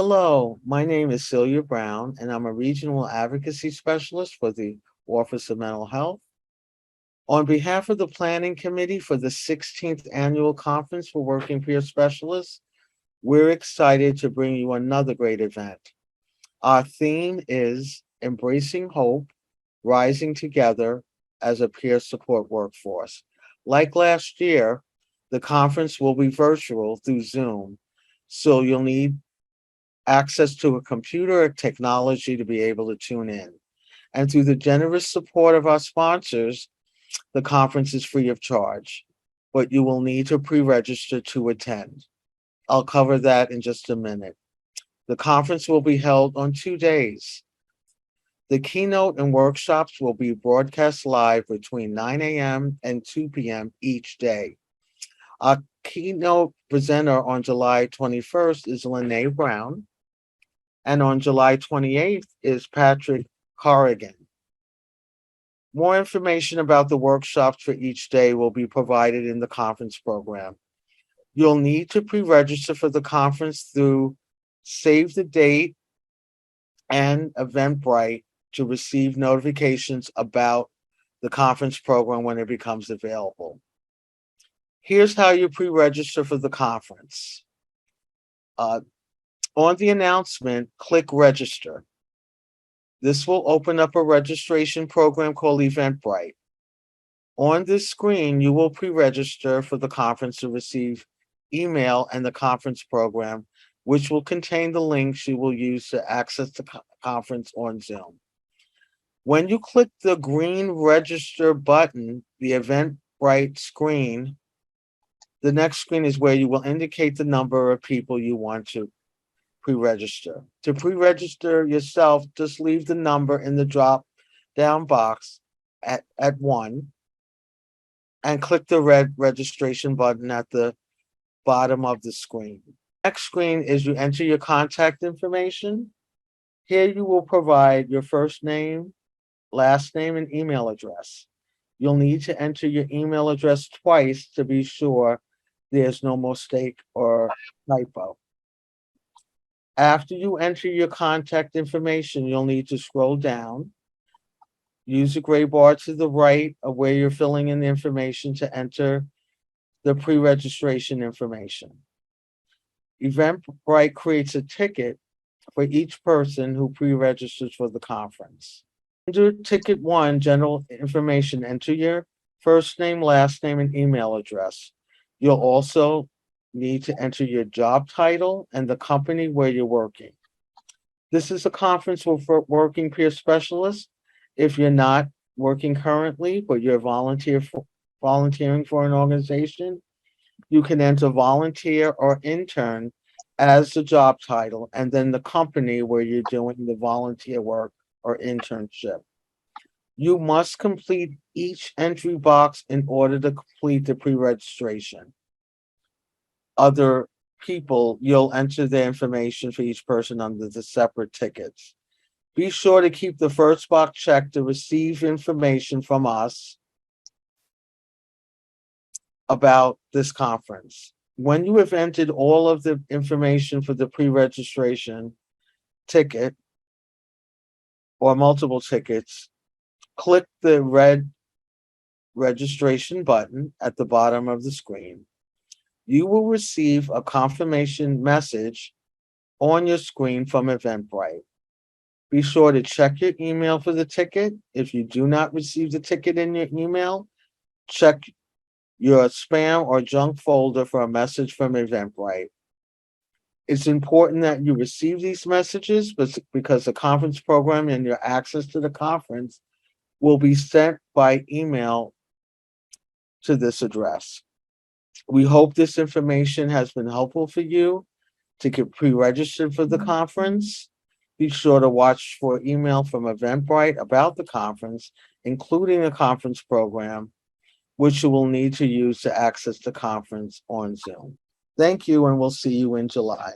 Hello, my name is Celia Brown, and I'm a regional advocacy specialist for the Office of Mental Health. On behalf of the Planning Committee for the 16th Annual Conference for Working Peer Specialists, we're excited to bring you another great event. Our theme is Embracing Hope, Rising Together as a Peer Support Workforce. Like last year, the conference will be virtual through Zoom, so you'll need access to a computer or technology to be able to tune in. And through the generous support of our sponsors, the conference is free of charge, but you will need to pre-register to attend. I'll cover that in just a minute. The conference will be held on 2 days. The keynote and workshops will be broadcast live between 9 a.m. and 2 p.m. each day. Our keynote presenter on July 21st is Celia Brown, and on July 28th is Patrick Corrigan. More information about the workshops for each day will be provided in the conference program. You'll need to pre-register for the conference through Save the Date and Eventbrite to receive notifications about the conference program when it becomes available. Here's how you pre-register for the conference. On the announcement, click Register. This will open up a registration program called Eventbrite. On this screen, you will pre-register for the conference to receive email and the conference program, which will contain the links you will use to access the conference on Zoom. When you click the green Register button, the Eventbrite screen, the next screen is where you will indicate the number of people you want to pre-register. To pre-register yourself, just leave the number in the drop-down box at 1 and click the red registration button at the bottom of the screen. Next screen is you enter your contact information. Here you will provide your first name, last name, and email address. You'll need to enter your email address twice to be sure there's no mistake or typo. After you enter your contact information, you'll need to scroll down. Use the gray bar to the right of where you're filling in the information to enter the pre-registration information. Eventbrite creates a ticket for each person who pre-registers for the conference. Under Ticket 1, General Information, enter your first name, last name, and email address. You'll also need to enter your job title and the company where you're working. This is a conference for working peer specialists. If you're not working currently, but you're volunteering for an organization, you can enter volunteer or intern as the job title, and then the company where you're doing the volunteer work or internship. You must complete each entry box in order to complete the pre-registration. Other people, you'll enter the information for each person under the separate tickets. Be sure to keep the first box checked to receive information from us about this conference. When you have entered all of the information for the pre-registration ticket or multiple tickets, click the red registration button at the bottom of the screen. You will receive a confirmation message on your screen from Eventbrite. Be sure to check your email for the ticket. If you do not receive the ticket in your email, check your spam or junk folder for a message from Eventbrite. It's important that you receive these messages because the conference program and your access to the conference will be sent by email to this address. We hope this information has been helpful for you to get pre-registered for the conference. Be sure to watch for email from Eventbrite about the conference, including the conference program, which you will need to use to access the conference on Zoom. Thank you, and we'll see you in July.